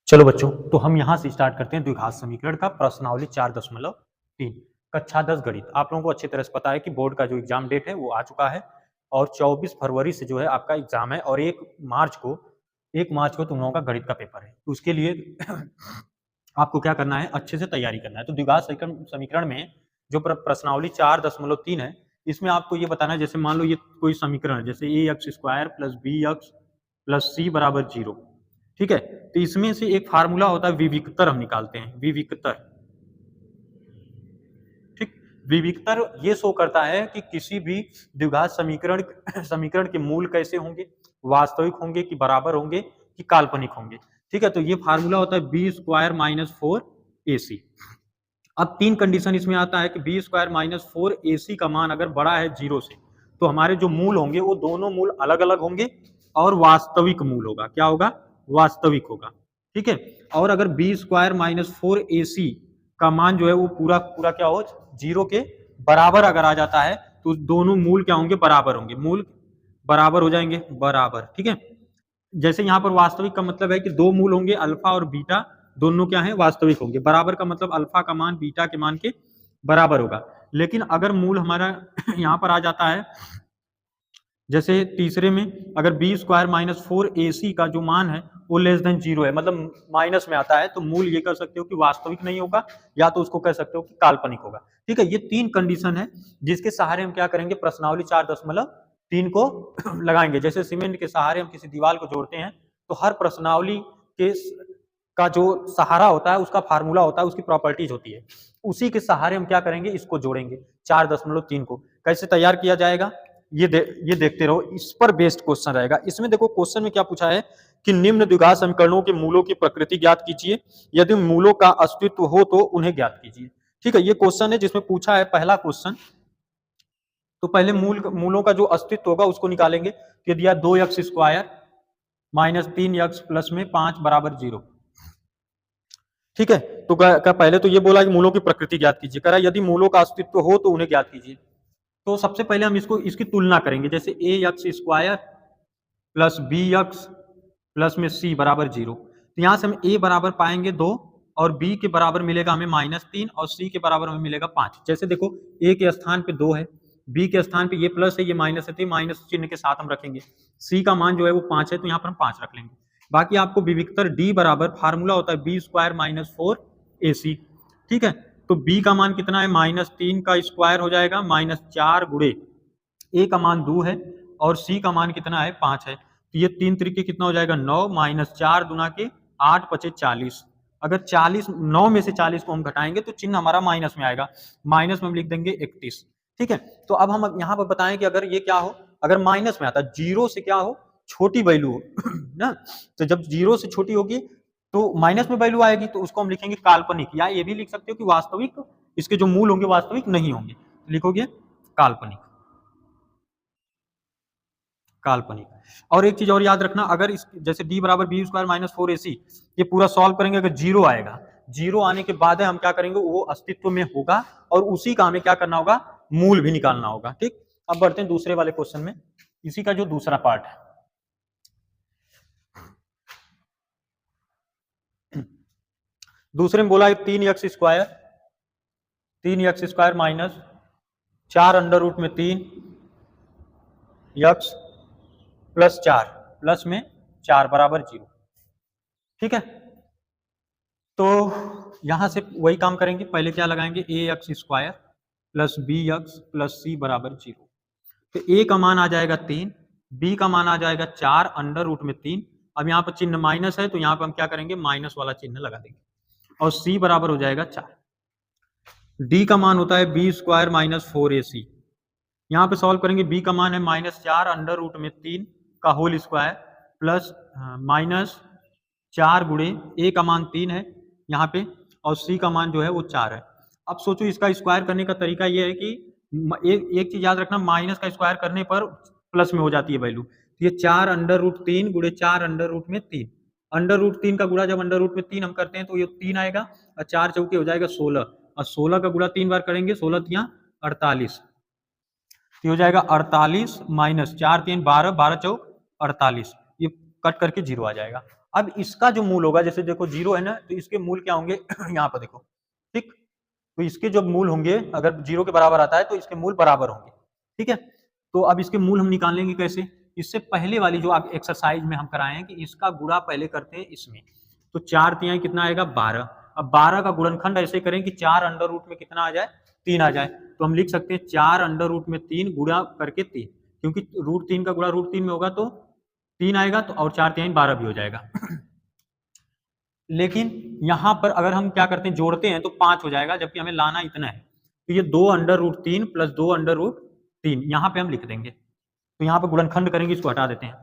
चलो बच्चों, तो हम यहाँ से स्टार्ट करते हैं द्विघात समीकरण का प्रश्नावली 4.3 कक्षा 10 गणित। आप लोगों को अच्छी तरह से पता है कि बोर्ड का जो एग्जाम डेट है वो आ चुका है और 24 फरवरी से जो है आपका एग्जाम है और 1 मार्च को तुम लोगों का गणित का पेपर है। तो उसके लिए आपको क्या करना है, अच्छे से तैयारी करना है। तो द्विघात समीकरण में जो प्रश्नावली 4.3 है, इसमें आपको ये बताना है, जैसे मान लो ये कोई समीकरण है, जैसे ax² + bx + c = 0। ठीक है, तो इसमें से एक फार्मूला होता है विविक्तर, हम निकालते हैं विविक्तर। ठीक, विविक्तर ये शो करता है कि किसी भी द्विघात समीकरण के मूल कैसे होंगे, वास्तविक होंगे कि बराबर होंगे कि काल्पनिक होंगे। ठीक है, तो ये फार्मूला होता है b² - 4ac। अब तीन कंडीशन इसमें आता है कि b² - 4ac का मान अगर बड़ा है 0 से, तो हमारे जो मूल होंगे वो दोनों मूल अलग अलग होंगे और वास्तविक मूल होगा। क्या होगा? वास्तविक होगा। ठीक है, और अगर b² - 4ac का मान जो है वो पूरा पूरा क्या हो, 0 के बराबर अगर आ जाता है, तो दोनों मूल क्या होंगे? बराबर होंगे। मूल बराबर हो जाएंगे, बराबर। ठीक है, जैसे यहाँ पर वास्तविक का मतलब है कि दो मूल होंगे, अल्फा और बीटा दोनों क्या है? वास्तविक होंगे। बराबर का मतलब अल्फा का मान बीटा के मान के बराबर होगा। लेकिन अगर मूल हमारा यहाँ पर आ जाता है, जैसे तीसरे में अगर b² - 4ac का जो मान है वो <0 है, मतलब माइनस में आता है, तो मूल ये कर सकते हो कि वास्तविक नहीं होगा, या तो उसको कह सकते हो कि काल्पनिक होगा। ठीक है, ये तीन कंडीशन है जिसके सहारे हम क्या करेंगे? प्रश्नावली 4.3 को लगाएंगे। जैसे सीमेंट के सहारे हम किसी दीवार को जोड़ते हैं, तो हर प्रश्नावली के का जो सहारा होता है, उसका फार्मूला होता है, उसकी प्रॉपर्टीज होती है, उसी के सहारे हम क्या करेंगे? इसको जोड़ेंगे 4.3 को। कैसे तैयार किया जाएगा ये देखते रहो, इस पर बेस्ड क्वेश्चन रहेगा। इसमें देखो क्वेश्चन में क्या पूछा है कि निम्न द्विघात समीकरणों के मूलों की प्रकृति ज्ञात कीजिए, यदि मूलों का अस्तित्व हो तो उन्हें ज्ञात कीजिए। ठीक है, ये क्वेश्चन है जिसमें पूछा है पहला क्वेश्चन। तो पहले मूलों का जो अस्तित्व होगा उसको निकालेंगे। कि दिया 2x² - 3x + 5 = 0। ठीक है, तो पहले तो ये बोला कि मूलों की प्रकृति ज्ञात कीजिए, कह रहा है यदि मूलों का अस्तित्व हो तो उन्हें ज्ञात कीजिए। तो सबसे पहले हम इसकी तुलना करेंगे। जैसे ax² + bx + c = 0। तो यहाँ से हम a बराबर पाएंगे 2 और b के बराबर मिलेगा हमें -3 और c के बराबर हमें मिलेगा 5। जैसे देखो a के स्थान पे 2 है, b के स्थान पे ये प्लस है, ये माइनस है, तो माइनस चिन्ह के साथ हम रखेंगे। c का मान जो है वो 5 है, तो यहाँ पर हम 5 रख लेंगे। बाकी आपको विविक्तर d बराबर फार्मूला होता है b² - 4ac। ठीक है, तो b का मान कितना है? -3 का स्क्वायर हो जाएगा -4 गुणे a का मान 2 है और c का मान कितना है? 5 है। तो ये 3 तरीके कितना हो जाएगा? 9 -4 दूना के 8 × 5 = 40। अगर 40 9 में से 40 को हम घटाएंगे तो चिन्ह हमारा माइनस में आएगा। माइनस में हम लिख देंगे 31। ठीक है, तो अब हम यहाँ पर बताएं कि अगर ये क्या हो, अगर माइनस में आता है, 0 से क्या हो? छोटी वैल्यू हो ना, तो जब 0 से छोटी होगी तो माइनस में वैल्यू आएगी, तो उसको हम लिखेंगे काल्पनिक, या ये भी लिख सकते हो कि वास्तविक, इसके जो मूल होंगे वास्तविक नहीं होंगे, लिखोगे काल्पनिक। काल्पनिक। और एक चीज और याद रखना, अगर इस जैसे d बराबर b² - 4ac, ये पूरा सॉल्व करेंगे, अगर 0 आएगा, 0 आने के बाद हम क्या करेंगे? वो अस्तित्व में होगा और उसी का हमें क्या करना होगा? मूल भी निकालना होगा। ठीक, अब बढ़ते हैं दूसरे वाले क्वेश्चन में, इसी का जो दूसरा पार्ट है। दूसरे में बोला है 3x² - 4 √3 x + 4 प्लस में 4 = 0। ठीक है, तो यहां से वही काम करेंगे। पहले क्या लगाएंगे? ax² + bx + c = 0। तो a का मान आ जाएगा 3, b का मान आ जाएगा 4 √3। अब यहाँ पर चिन्ह माइनस है, तो यहाँ पर हम क्या करेंगे? माइनस वाला चिन्ह लगा देंगे और c बराबर हो जाएगा 4। d का मान होता है b² - 4ac। यहाँ पे सॉल्व करेंगे, b का मान है -4 √3 का होल स्क्वायर प्लस -4 गुणे a का मान 3 है यहाँ पे और c का मान जो है वो 4 है। अब सोचो इसका स्क्वायर करने का तरीका ये है कि एक चीज याद रखना, माइनस का स्क्वायर करने पर प्लस में हो जाती है वैल्यू। तो ये 4 √3 गुणे 4 √3, √3 का गुणा जब √3 हम करते हैं तो ये 3 आएगा और 4 चौके हो जाएगा 16 और 16 का गुणा 3 बार करेंगे, 16 तिया 48, तो हो जाएगा 48 - 4 3 12, 12 चौक 48, ये कट करके 0 आ जाएगा। अब इसका जो मूल होगा, जैसे देखो 0 है ना, तो इसके मूल क्या होंगे यहाँ पर देखो, ठीक। तो इसके जो मूल होंगे, अगर 0 के बराबर आता है तो इसके मूल बराबर होंगे, ठीक है। तो अब इसके मूल हम निकाल लेंगे कैसे? इससे पहले वाली जो एक्सरसाइज में हम कराए हैं कि इसका गुणा पहले करते हैं इसमें, तो 4 तिहाई कितना आएगा 12। अब 12 का गुणनखंड ऐसे करें कि 4 अंडर रूट में कितना आ जाए 3 आ जाए, तो हम लिख सकते हैं 4 अंडर रूट में 3 गुणा करके 3, क्योंकि रूट 3 का गुणा रूट 3 में होगा तो 3 आएगा, तो और 4 तिहाई 12 भी हो जाएगा लेकिन यहाँ पर अगर हम क्या करते हैं जोड़ते हैं तो 5 हो जाएगा, जबकि हमें लाना इतना है, तो ये 2 under root 3 plus 2 under root 3 यहाँ पे हम लिख देंगे। तो यहाँ पे गुणनखंड करेंगे, इसको हटा देते हैं,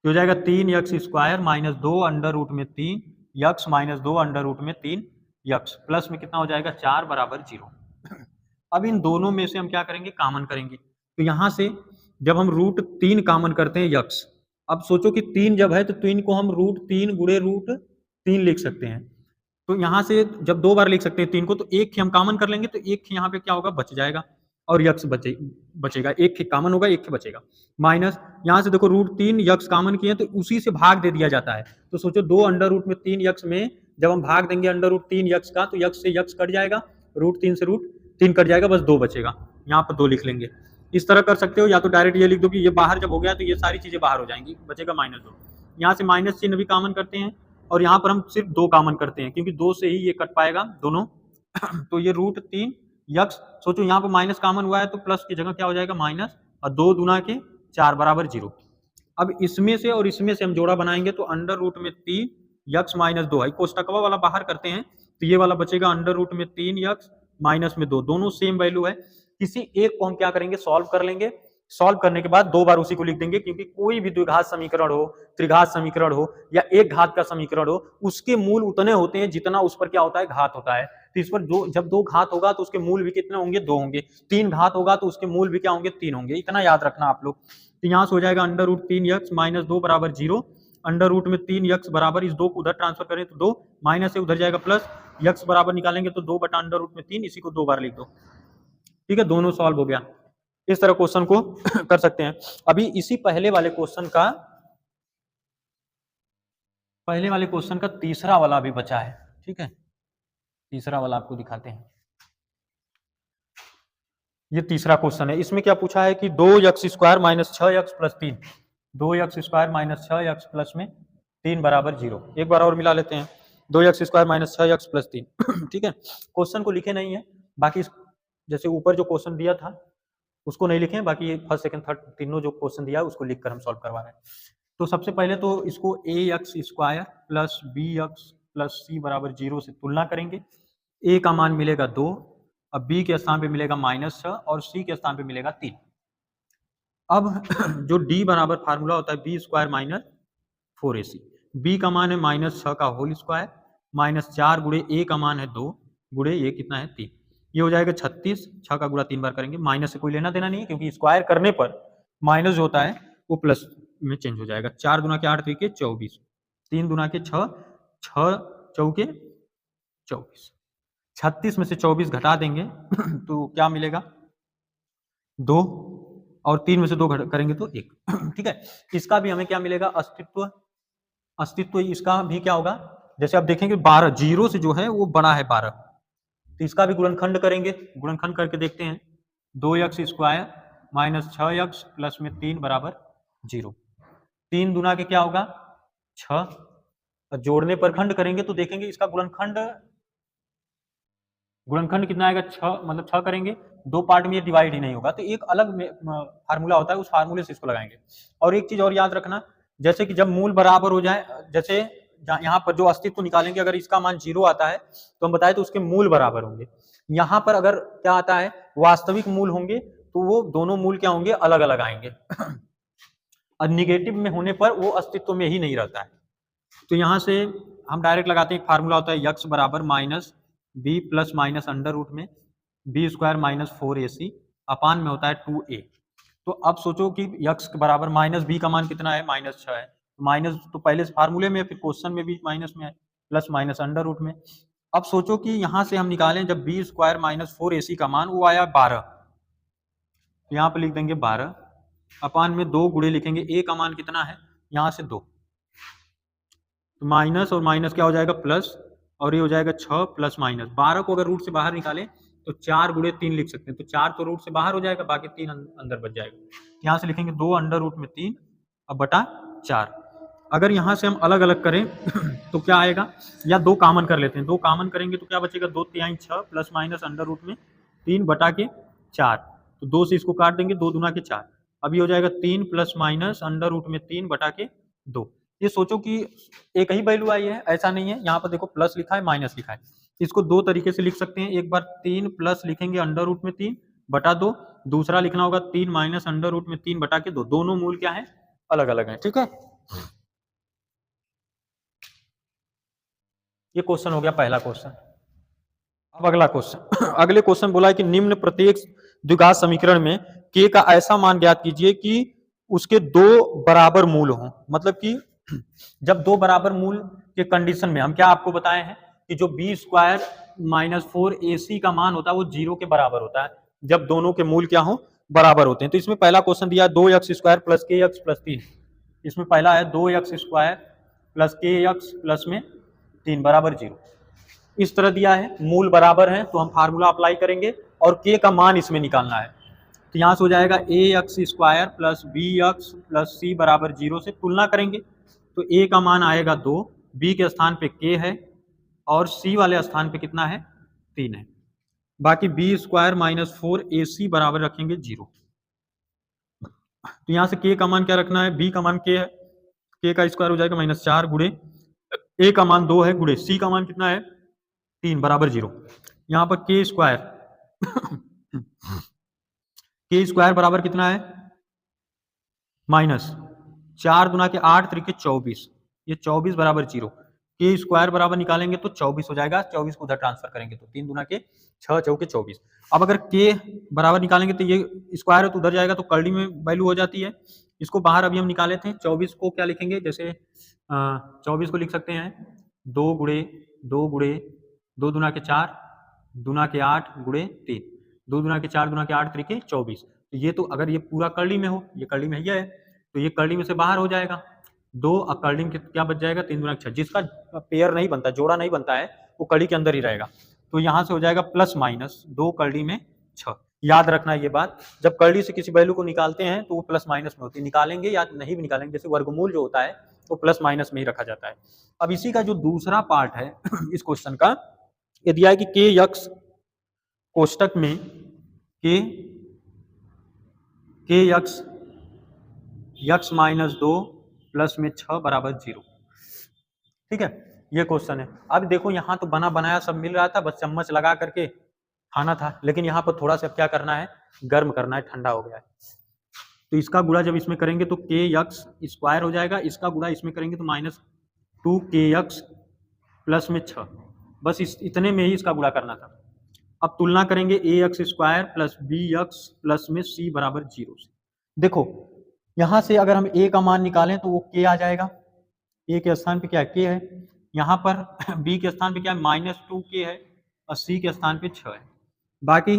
तो हो जाएगा 3x square minus 2 under root में 3 यक्स माइनस 2 अंडर रूट में 3 यक्स, प्लस में कितना हो जाएगा 4 बराबर 0। अब इन दोनों में से हम क्या करेंगे कॉमन करेंगे, तो यहाँ से जब हम रूट 3 कॉमन करते हैं यक्स, अब सोचो कि 3 जब है तो 3 को हम रूट 3 गुणे रूट 3 लिख सकते हैं, तो यहाँ से जब 2 बार लिख सकते हैं 3 को, तो एक हम कॉमन कर लेंगे, तो एक यहाँ पे क्या होगा बच जाएगा, और यक्स बचेगा, एक कॉमन होगा एक बचेगा, माइनस यहाँ से देखो रूट 3 यक्स कॉमन किए तो उसी से भाग दे दिया जाता है, तो सोचो 2 अंडर रूट में 3 यक्स में जब हम भाग देंगे अंडर रूट 3 यक्स का, तो यक्स से यक्स कट जाएगा, रूट 3 से रूट 3 कट जाएगा, बस 2 बचेगा, यहाँ पर 2 लिख लेंगे। इस तरह कर सकते हो, या तो डायरेक्ट ये लिख दो कि ये बाहर जब हो गया तो ये सारी चीजें बाहर हो जाएंगी, बचेगा -2। यहाँ से माइनस चिन्ह भी कॉमन करते हैं, और यहाँ पर हम सिर्फ 2 कॉमन करते हैं, क्योंकि 2 से ही ये कट पाएगा दोनों तो ये रूट 3 यक्स, सोचो यहाँ पर माइनस कॉमन हुआ है तो प्लस की जगह क्या हो जाएगा माइनस, और 2 दूना के 4 बराबर 0। अब इसमें से और इसमें से हम जोड़ा बनाएंगे, तो अंडर रूट में 3 यक्स माइनस 2 है, कोष्टकवा वाला बाहर करते हैं, तो ये वाला बचेगा अंडर रूट में 3 यक्स माइनस में 2, दोनों सेम वैल्यू है, किसी एक को हम क्या करेंगे सॉल्व कर लेंगे, सॉल्व करने के बाद 2 बार उसी को लिख देंगे, क्योंकि कोई भी द्विघात समीकरण हो, त्रिघात समीकरण हो, या एक घात का समीकरण हो, उसके मूल उतने होते हैं जितना उस पर क्या होता है घात होता है, तो इस पर जब 2 घात होगा तो उसके मूल भी कितने होंगे 2 होंगे, 3 घात होगा तो उसके मूल भी क्या होंगे 3 होंगे, इतना याद रखना आप लोग। तो यहाँ से हो जाएगा अंडर रूट 3 यक्स माइनस 2 बराबर 0, अंडर रूट में 3 यक्स बराबर, इस 2 को उधर ट्रांसफर करें तो 2 माइनस से उधर जाएगा प्लस, यक्स बराबर निकालेंगे तो 2 बटा अंडर रूट में 3, इसी को 2 बार लिख दो, ठीक है, दोनों सॉल्व हो गया। इस तरह क्वेश्चन को कर सकते हैं। अभी इसी पहले वाले क्वेश्चन का तीसरा वाला भी बचा है, ठीक है, तीसरा वाला आपको दिखाते हैं। ये तीसरा क्वेश्चन है, इसमें क्या पूछा है कि 2x square minus 6x plus 3, 2x square minus 6x plus में 3 बराबर 0। एक बार और मिला लेते हैं, 2x square minus 6x plus 3 ठीक है, क्वेश्चन को लिखे नहीं है, बाकी जैसे ऊपर जो क्वेश्चन दिया था उसको नहीं लिखे, बाकी फर्स्ट सेकंड थर्ड तीनों जो क्वेश्चन दिया है उसको लिखकर हम सॉल्व करवा रहे हैं। तो सबसे पहले तो इसको ax square plus bx plus c बराबर 0 से तुलना करेंगे, a का मान मिलेगा 2, अब b के स्थान पे मिलेगा -6 और c के स्थान पे मिलेगा 3। अब जो d बराबर फार्मूला होता है b square minus 4ac, b का मान है -6 का होल स्क्वायर माइनस 4 गुणे a का मान है 2 गुणे ये कितना है 3, ये हो जाएगा 36, 6 का गुणा 3 बार करेंगे, माइनस से कोई लेना देना नहीं है, क्योंकि स्क्वायर करने पर माइनस जो होता है वो प्लस में चेंज हो जाएगा। 4 दूना के 8 3 24, 3 दूना के 6, 6 चौके 24, 36 में से 24 घटा देंगे तो क्या मिलेगा 2, और 3 में से 2 करेंगे तो 1 ठीक है, इसका भी हमें क्या मिलेगा अस्तित्व इसका भी क्या होगा, जैसे आप देखेंगे 12 0 से जो है वो बड़ा है 12, तो इसका भी गुणनखंड करेंगे, गुणनखंड करके देखते हैं, 2x square minus 6x plus में 3 बराबर 0, 3 दूना के क्या होगा 6, जोड़ने पर खंड करेंगे तो देखेंगे इसका गुणनखंड कितना आएगा 6, मतलब 6 करेंगे 2 पार्ट में ये डिवाइड ही नहीं होगा, तो एक अलग फार्मूला होता है, उस फार्मूले से इसको लगाएंगे। और एक चीज और याद रखना, जैसे कि जब मूल बराबर हो जाए, जैसे यहाँ पर जो अस्तित्व निकालेंगे अगर इसका मान 0 आता है तो हम बताए तो उसके मूल बराबर होंगे, यहाँ पर अगर क्या आता है वास्तविक मूल होंगे तो वो दोनों मूल क्या होंगे अलग अलग आएंगे और निगेटिव में होने पर वो अस्तित्व में ही नहीं रहता है। तो यहाँ से हम डायरेक्ट लगाते हैं, एक फार्मूला होता है यक्स बराबर minus B plus minus under root में B square minus 4ac upon में होता है 2a। तो अब सोचो कि यक्स के बराबर माइनस बी का मान कितना है -6 है, माइनस तो पहले फार्मूले में फिर क्वेश्चन में भी माइनस में है, प्लस माइनस अंडर रूट में। अब सोचो कि यहाँ से हम निकालें जब बी स्क्वायर माइनस 4ac का मान वो आया 12, तो यहाँ पे लिख देंगे 12 अपान में 2 गुणे लिखेंगे a का मान कितना है यहाँ से 2, तो माइनस और माइनस क्या हो जाएगा प्लस, और ये हो जाएगा 6 प्लस माइनस। 12 को अगर रूट से बाहर निकालें तो 4 गुणे 3 लिख सकते हैं, तो 4 तो रूट से बाहर हो जाएगा, बाकी 3 अंदर बच जाएगा। यहाँ से लिखेंगे 2 अंडर रूट में 3 अब बटा 4। अगर यहाँ से हम अलग अलग करें तो क्या आएगा, या 2 कॉमन कर लेते हैं, 2 कॉमन करेंगे तो क्या बचेगा, 2 तिहाई 6 प्लस माइनस अंडर रूट में 3 बटा के 4, तो 2 से इसको काट देंगे, 2 दूना के 4। अभी हो जाएगा 3 प्लस माइनस अंडर रूट में 3 बटा के 2। ये सोचो कि एक ही वैल्यू आई है, ऐसा नहीं है, यहाँ पर देखो प्लस लिखा है माइनस लिखा है। इसको 2 तरीके से लिख सकते हैं, एक बार 3 प्लस लिखेंगे अंडर रूट में 3 बटा 2, दूसरा लिखना होगा 3 माइनस अंडर रूट में 3 बटा के 2। दोनों मूल क्या है, अलग अलग है। ठीक है, ये क्वेश्चन हो गया पहला क्वेश्चन। अब अगला क्वेश्चन अगले क्वेश्चन बोला है कि निम्न प्रत्येक द्विघात समीकरण में k का ऐसा मान ज्ञात कीजिए कि उसके 2 बराबर मूल हों। मतलब कि जब 2 बराबर मूल के कंडीशन में हम क्या आपको बताए हैं कि जो बी स्क्वायर माइनस 4ac का मान होता है वो 0 के बराबर होता है जब दोनों के मूल क्या हो, बराबर होते हैं। तो इसमें पहला क्वेश्चन दिया 2x स्क्वायर प्लस के एक्स प्लस 3। इसमें पहला है 2x स्क्वायर प्लस के एक्स प्लस में 3 बराबर 0। इस तरह दिया है, मूल बराबर है तो हम फार्मूला अप्लाई करेंगे और k का मान इसमें निकालना है। तो यहाँ से हो जाएगा ax square plus bx plus c बराबर 0 से तुलना करेंगे तो a का मान आएगा 2, b के स्थान पे k है और c वाले स्थान पे कितना है, 3 है। बाकी b स्क्वायर माइनस 4ac बराबर रखेंगे 0। तो यहाँ से k का मान क्या रखना है, b का मान k है, k का स्क्वायर हो जाएगा माइनस 4 गुणे a का मान 2 है गुणे c का मान कितना है 3 बराबर 0। यहाँ पर k स्क्वायर बराबर कितना है, माइनस 4 दुना के 8 त्रिके 24, ये 24 बराबर 0। के स्क्वायर बराबर निकालेंगे तो 24 हो जाएगा, 24 को उधर ट्रांसफर करेंगे तो 3 दुना के 6 चौके 24। अब अगर के बराबर निकालेंगे तो ये स्क्वायर है तो उधर जाएगा तो कर्ली में वैल्यू हो जाती है। इसको बाहर अभी हम निकाले थे, 24 को क्या लिखेंगे, जैसे 24 को लिख सकते हैं 2 गुणे 2 गुणे 2 दुना के 4 दुना के 8 गुणे 3, 2 दुना के 4 दुना के 8 त्रिके 24। तो ये तो अगर ये पूरा कर्ली में हो, ये कर्ली में है तो ये कर्ली में से बाहर हो जाएगा 2 और कर्ली में क्या बच जाएगा 3 दुना 6। जिसका पेयर नहीं बनता, जोड़ा नहीं बनता है, वो कर्ली के अंदर ही रहेगा। तो यहाँ से हो जाएगा प्लस माइनस 2 कर्ली में 6। याद रखना ये बात, जब कर्ली से किसी वैल्यू को निकालते हैं तो वो प्लस माइनस में होती है, निकालेंगे या नहीं भी निकालेंगे, जैसे वर्गमूल जो होता है वो प्लस माइनस में ही रखा जाता है। अब इसी का जो दूसरा पार्ट है इस क्वेश्चन का, ये दिया है कि के यक्स कोष्टक में के यक्स माइनस 2 प्लस में 6 बराबर 0। ठीक है, ये क्वेश्चन है। अब देखो यहाँ तो बना बनाया सब मिल रहा था, बस चम्मच लगा करके खाना था, लेकिन यहाँ पर थोड़ा सा क्या करना है, गर्म करना है, ठंडा हो गया है। तो इसका गुणा जब इसमें करेंगे तो के यक्स स्क्वायर हो जाएगा, इसका गुणा इसमें करेंगे तो माइनस 2 के यक्स प्लस में 6, बस इतने में ही इसका गुणा करना था। अब तुलना करेंगे A X square plus B X plus में सी बराबर 0 से। देखो यहाँ से अगर हम ए का मान निकालें तो वो के आ जाएगा, ए के स्थान पे क्या है के है, यहाँ पर बी के स्थान पे क्या है माइनस 2 के है और सी के स्थान पे 6 है। बाकी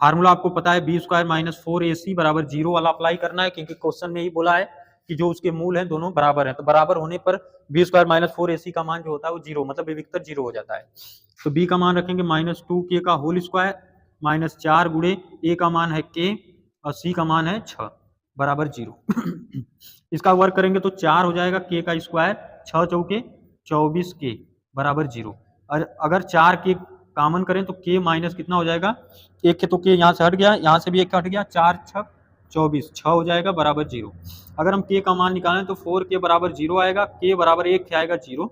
फार्मूला आपको पता है बी स्क्वायर माइनस 4ac बराबर 0 वाला अप्लाई करना है, क्योंकि क्वेश्चन में ही बोला है कि जो उसके मूल हैं दोनों बराबर हैं, तो बराबर होने पर बी स्क्वायर माइनस 4ac का मान जो होता है वो 0, मतलब विविक्तर 0 हो जाता है। तो बी का मान रखेंगे माइनस 2k का होल स्क्वायर माइनस 4 गुणे ए का मान है k और सी का मान है 6 बराबर 0। इसका वर्क करेंगे तो 4 हो जाएगा k का स्क्वायर, 6 चौके 24k बराबर 0। और अगर 4k कॉमन करें तो k माइनस कितना हो जाएगा, एक के तो k यहाँ से हट गया, यहाँ से भी एक हट गया, 4 6 24, 6 हो जाएगा बराबर 0। अगर हम k का मान निकालें तो 4k बराबर 0 आएगा, k बराबर 1 आएगा 0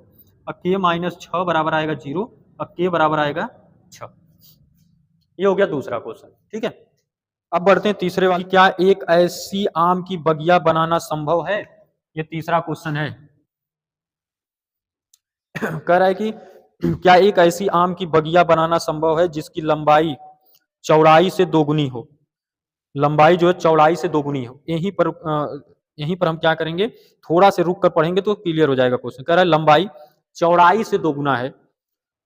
और k माइनस 6 बराबर आएगा 0 और k बराबर आएगा 6। ये हो गया दूसरा क्वेश्चन। ठीक है, अब बढ़ते हैं तीसरे वाली, क्या एक ऐसी आम की बगिया बनाना संभव है, ये तीसरा क्वेश्चन है। कह रहा है कि क्या एक ऐसी आम की बगिया बनाना संभव है जिसकी लंबाई चौड़ाई से दोगुनी हो, लंबाई जो है चौड़ाई से दोगुनी हो। यहीं पर हम क्या करेंगे, थोड़ा से रुक कर पढ़ेंगे तो क्लियर हो जाएगा क्वेश्चन। कह रहा है लंबाई चौड़ाई से दोगुना है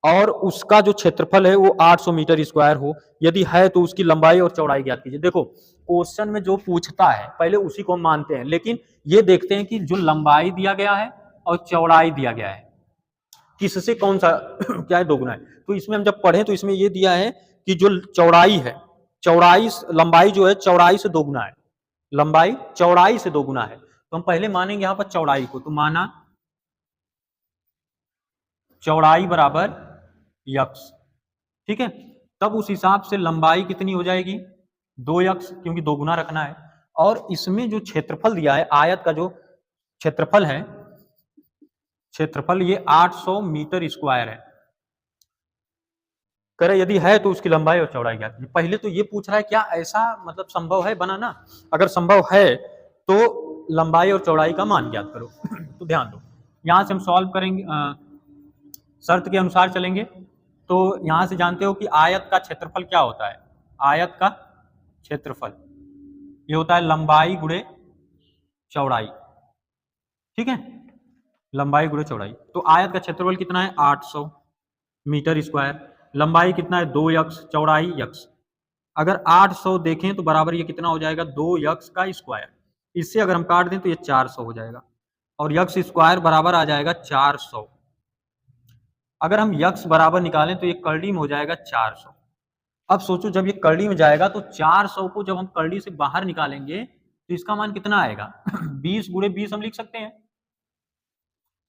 और उसका जो क्षेत्रफल है वो 800 मीटर स्क्वायर हो, यदि है तो उसकी लंबाई और चौड़ाई ज्ञात कीजिए। देखो क्वेश्चन में जो पूछता है पहले उसी को हम मानते हैं, लेकिन ये देखते हैं कि जो लंबाई दिया गया है और चौड़ाई दिया गया है किससे कौन सा क्या है दोगुना है। तो इसमें हम जब पढ़े तो इसमें ये दिया है कि जो चौड़ाई है, चौड़ाई लंबाई जो है चौड़ाई से दोगुना है, लंबाई चौड़ाई से दोगुना है। तो हम पहले मानेंगे यहां पर चौड़ाई को, तो माना चौड़ाई बराबर यक्स, ठीक है। तब उस हिसाब से लंबाई कितनी हो जाएगी 2x, क्योंकि दोगुना रखना है। और इसमें जो क्षेत्रफल दिया है आयत का जो क्षेत्रफल है, क्षेत्रफल ये 800 मीटर स्क्वायर है। करे यदि है तो उसकी लंबाई और चौड़ाई ज्ञात कीजिए। पहले तो ये पूछ रहा है क्या ऐसा मतलब संभव है बनाना, अगर संभव है तो लंबाई और चौड़ाई का मान ज्ञात करो। तो ध्यान दो यहां से हम सॉल्व करेंगे, शर्त के अनुसार चलेंगे। तो यहां से जानते हो कि आयत का क्षेत्रफल क्या होता है, आयत का क्षेत्रफल ये होता है लंबाई गुणे चौड़ाई, ठीक है, लंबाई गुणे चौड़ाई। तो आयत का क्षेत्रफल कितना है 800 मीटर स्क्वायर, लंबाई कितना है 2x, चौड़ाई x। अगर 800 देखें तो बराबर ये कितना हो जाएगा 2x का स्क्वायर, इससे अगर हम काट दें तो ये 400 हो जाएगा, और x स्क्वायर बराबर आ जाएगा 400। अगर हम x बराबर निकालें तो ये करड़ी में हो जाएगा 400। अब सोचो जब ये करड़ी में जाएगा तो 400 को जब हम करड़ी से बाहर निकालेंगे तो इसका मान कितना आएगा 20 गुणे 20 हम लिख सकते हैं,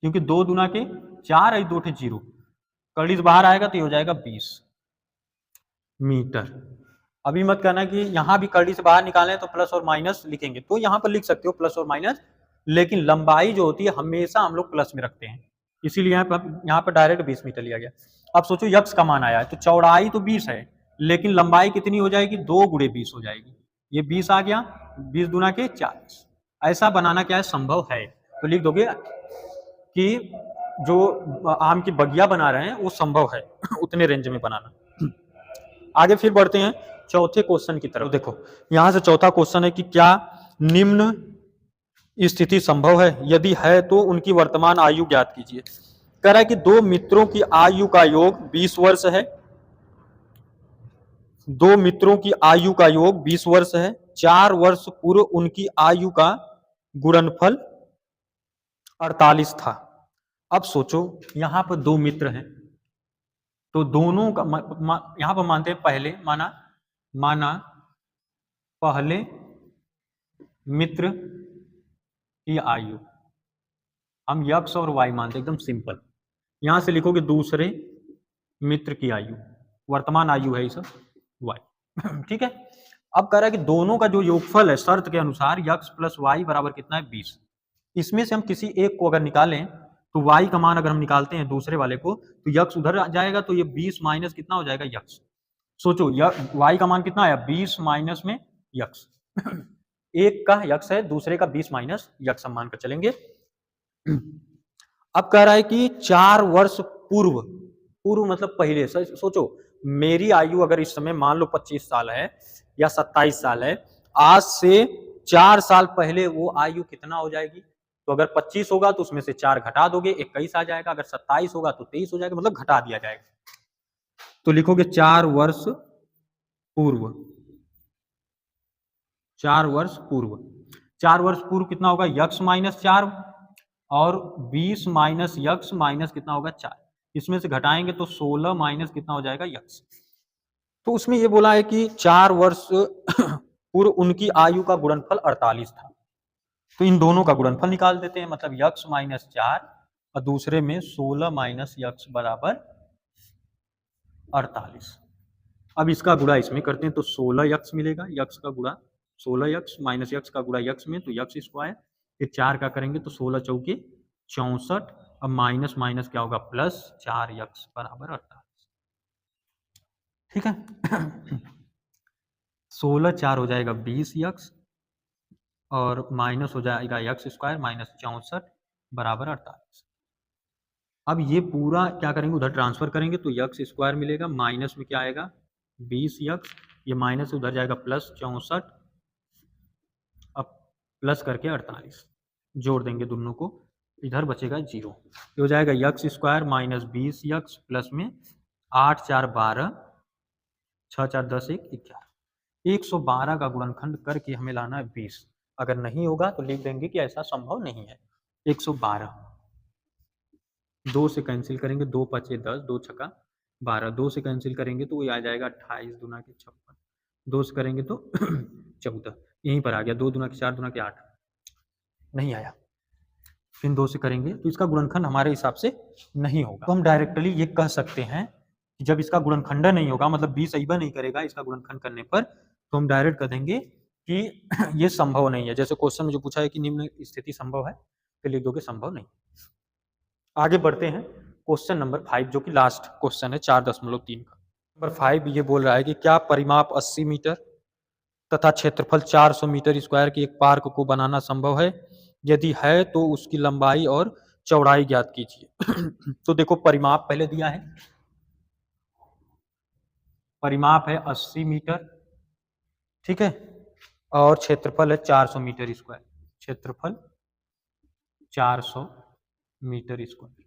क्योंकि 2 दूना के 4 है, 2 0, करड़ी से बाहर आएगा तो ये हो जाएगा 20 मीटर। अभी मत कहना कि यहां भी करड़ी से बाहर निकालें तो प्लस और माइनस लिखेंगे, तो यहां पर लिख सकते हो प्लस और माइनस, लेकिन लंबाई जो होती है हमेशा हम लोग प्लस में रखते हैं, इसीलिए यहाँ पर डायरेक्ट 20 मीटर लिया गया। अब सोचो यक्स का मान आया है तो चौड़ाई तो 20 है, लेकिन लंबाई कितनी हो जाएगी 2 गुणे 20 हो जाएगी, ये 20 आ गया, 20 दूना के 40। ऐसा बनाना क्या है संभव है, तो लिख दोगे कि जो आम की बगिया बना रहे हैं वो संभव है उतने रेंज में बनाना। आगे फिर बढ़ते हैं चौथे क्वेश्चन की तरफ। देखो यहां से चौथा क्वेश्चन है कि क्या निम्न स्थिति संभव है, यदि है तो उनकी वर्तमान आयु ज्ञात कीजिए। कह रहा है कि दो मित्रों की आयु का योग 20 वर्ष है, दो मित्रों की आयु का योग 20 वर्ष है, 4 वर्ष पूर्व उनकी आयु का गुणनफल 48 था। अब सोचो यहां पर दो मित्र हैं, तो दोनों का यहां पर मानते हैं पहले, माना पहले मित्र की आयु हम यक्स और वाई मानते हैं, एकदम सिंपल। यहां से लिखोगे दूसरे मित्र की आयु, वर्तमान आयु है इस वाई ठीक है। अब कह रहा है कि दोनों का जो योगफल है शर्त के अनुसार यक्स प्लस वाई बराबर कितना है 20। इसमें से हम किसी एक को अगर निकालें तो वाई का मान अगर हम निकालते हैं दूसरे वाले को तो यक्स उधर आ जाएगा, तो ये 20 माइनस कितना हो जाएगा यक्स। सोचो वाई का मान कितना आया 20 माइनस में यक्स एक का यक्स है, दूसरे का 20 माइनस यक्स हम मानकर चलेंगे। अब कह रहा है कि 4 वर्ष पूर्व, पूर्व मतलब पहले। सोचो मेरी आयु अगर इस समय मान लो 25 साल है या 27 साल है, आज से 4 साल पहले वो आयु कितना हो जाएगी, तो अगर 25 होगा तो उसमें से 4 घटा दोगे 21 आ जाएगा, अगर 27 होगा तो 23 हो जाएगा, मतलब घटा दिया जाएगा। तो लिखोगे 4 वर्ष पूर्व, 4 वर्ष पूर्व, 4 वर्ष पूर्व कितना होगा यक्स माइनस 4 और 20 माइनस यक्स माइनस कितना होगा 4, इसमें से घटाएंगे तो 16 माइनस कितना हो जाएगा यक्स। तो उसमें ये बोला है कि 4 वर्ष पूर्व उनकी आयु का गुणनफल 48 था, तो इन दोनों का गुणनफल निकाल देते हैं, मतलब यक्स माइनस 4 और दूसरे में 16 माइनस यक्स बराबर 48। अब इसका गुणा इसमें करते हैं तो 16 यक्स मिलेगा, यक्स का गुणा 16 यक्स माइनस यक्स का गुणा यक्स में तो यक्स स्क्वायर, फिर 4 का करेंगे तो 16 चौके 64, अब माइनस माइनस क्या होगा प्लस 4 यक्स बराबर 48, ठीक है। 16 4 हो जाएगा 20 यक्स और माइनस हो जाएगा यक्स स्क्वायर माइनस 64 बराबर 48। अब ये पूरा क्या करेंगे उधर ट्रांसफर करेंगे तो यक्स स्क्वायर मिलेगा, माइनस में क्या आएगा 20 यक्स, ये माइनस उधर जाएगा प्लस 64, अब प्लस करके 48 जोड़ देंगे दोनों को इधर बचेगा 0, ये हो जाएगा x square minus 20 x plus में 8 4 12 6 4 10 1 11, 112 का गुणनखंड करके हमें लाना है 20। अगर नहीं होगा तो लिख देंगे कि ऐसा संभव नहीं है। 112 2 से कैंसिल करेंगे, 2 पचे 10, 2 छक्का 12, 2 से कैंसिल करेंगे तो ये आ जाएगा 28 दूना के 56, 2 से करेंगे तो 14, यहीं पर आ गया, 2 दूना के 4 दूना के 8, नहीं आया। फिर 2 से करेंगे तो इसका गुणनखंड हमारे हिसाब से नहीं होगा। तो हम डायरेक्टली ये कह सकते हैं कि जब इसका गुणनखंड नहीं होगा, मतलब 20 अइबा नहीं करेगा इसका गुणनखंड करने पर, तो हम डायरेक्ट कह देंगे कि ये संभव नहीं है। जैसे क्वेश्चन में जो पूछा है कि निम्न स्थिति संभव है, तो लिख दोगे संभव नहीं। आगे बढ़ते हैं क्वेश्चन नंबर 5, जो कि लास्ट क्वेश्चन है 4.3 का। नंबर 5 ये बोल रहा है कि क्या परिमाप 80 मीटर तथा क्षेत्रफल 400 मीटर स्क्वायर के एक पार्क को बनाना संभव है? यदि है तो उसकी लंबाई और चौड़ाई ज्ञात कीजिए। तो देखो परिमाप पहले दिया है, परिमाप है 80 मीटर, ठीक है, और क्षेत्रफल है 400 मीटर स्क्वायर, क्षेत्रफल 400 मीटर स्क्वायर।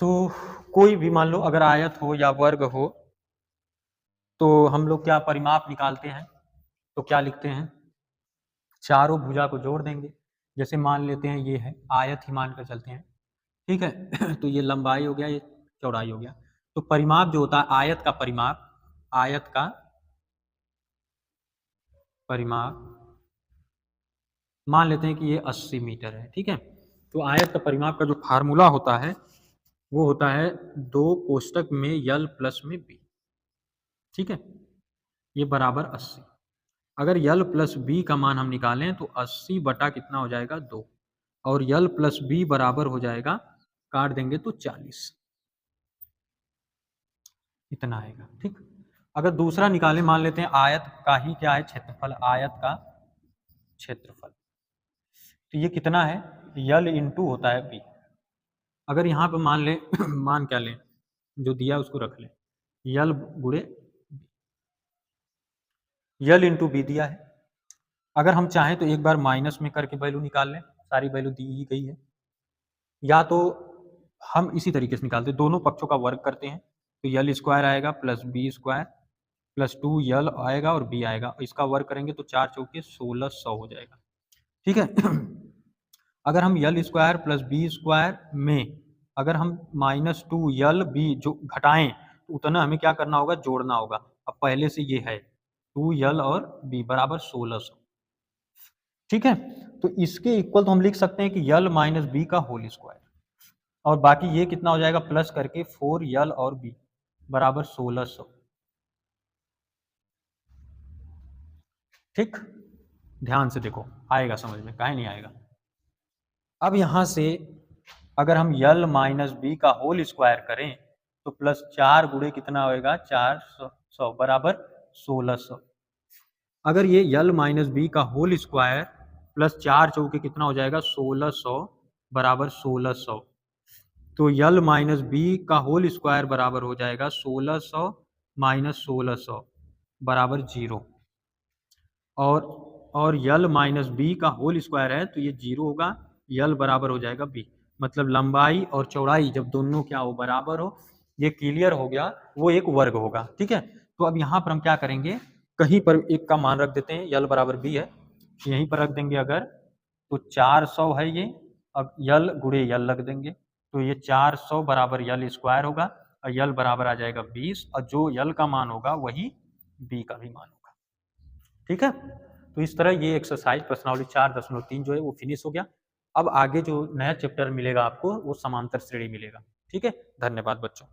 तो कोई भी मान लो अगर आयत हो या वर्ग हो, तो हम लोग क्या परिमाप निकालते हैं, तो क्या लिखते हैं, चारों भुजा को जोड़ देंगे। जैसे मान लेते हैं ये है आयत ही मान कर चलते हैं, ठीक है। तो ये लंबाई हो गया, ये चौड़ाई हो गया। तो परिमाप जो होता है आयत का परिमाप, आयत का परिमाप मान लेते हैं कि ये 80 मीटर है, ठीक है। तो आयत का परिमाप का जो फार्मूला होता है वो होता है 2 कोष्टक में यल प्लस में बी, ठीक है, ये बराबर 80। अगर यल प्लस बी का मान हम निकालें तो 80 बटा कितना हो जाएगा 2, और यल प्लस बी बराबर हो जाएगा, काट देंगे तो 40, इतना आएगा, ठीक। अगर दूसरा निकालें, मान लेते हैं आयत का ही क्या है क्षेत्रफल, आयत का क्षेत्रफल, तो ये कितना है, यल इंटू होता है बी। अगर यहाँ पे मान ले मान क्या लें, जो दिया उसको रख लें, यल गुणे यल इंटू बी दिया है। अगर हम चाहें तो एक बार माइनस में करके वैल्यू निकाल लें, सारी वैल्यू दी ही गई है, या तो हम इसी तरीके से निकालते हैं, दोनों पक्षों का वर्ग करते हैं, तो यल स्क्वायर आएगा प्लस बी स्क्वायर प्लस 2 यल आएगा और बी आएगा, इसका वर्ग करेंगे तो 4 चौके 1600 हो जाएगा, ठीक है। अगर हम यल स्क्वायर प्लस बी स्क्वायर में अगर हम -2 यल बी जो घटाएं तो उतना हमें क्या करना होगा, जोड़ना होगा। अब पहले से ये है 2 यल और बी बराबर 1600, ठीक है। तो इसके इक्वल तो हम लिख सकते हैं कि यल माइनस बी का होल स्क्वायर, और बाकी ये कितना हो जाएगा प्लस करके 4 यल और बी बराबर 1600, ठीक। ध्यान से देखो, आएगा समझ में, काहे नहीं आएगा। अब यहां से अगर हम यल माइनस बी का होल स्क्वायर करें तो प्लस 4 गुणे कितना होएगा 400 बराबर 1600। अगर ये यल माइनस बी का होल स्क्वायर प्लस 4 चौके कितना हो जाएगा 1600 बराबर 1600, तो यल माइनस बी का होल स्क्वायर बराबर हो जाएगा 1600 माइनस 1600 बराबर 0, और यल माइनस बी का होल स्क्वायर है तो ये 0 होगा, यल बराबर हो जाएगा बी, मतलब लंबाई और चौड़ाई जब दोनों क्या हो बराबर हो, ये क्लियर हो गया, वो एक वर्ग होगा, ठीक है। तो अब यहाँ पर हम क्या करेंगे, कहीं पर एक का मान रख देते हैं, यल बराबर बी है, यहीं पर रख देंगे अगर, तो 400 है ये, अब यल गुणे यल रख देंगे, तो ये 400 बराबर यल स्क्वायर होगा, और यल बराबर आ जाएगा 20, और जो यल का मान होगा वही बी का भी मान होगा, ठीक है। तो इस तरह ये एक्सरसाइज प्रश्नावली 4.3 जो है वो फिनिश हो गया। अब आगे जो नया चैप्टर मिलेगा आपको वो समांतर श्रेणी मिलेगा, ठीक है। धन्यवाद बच्चों।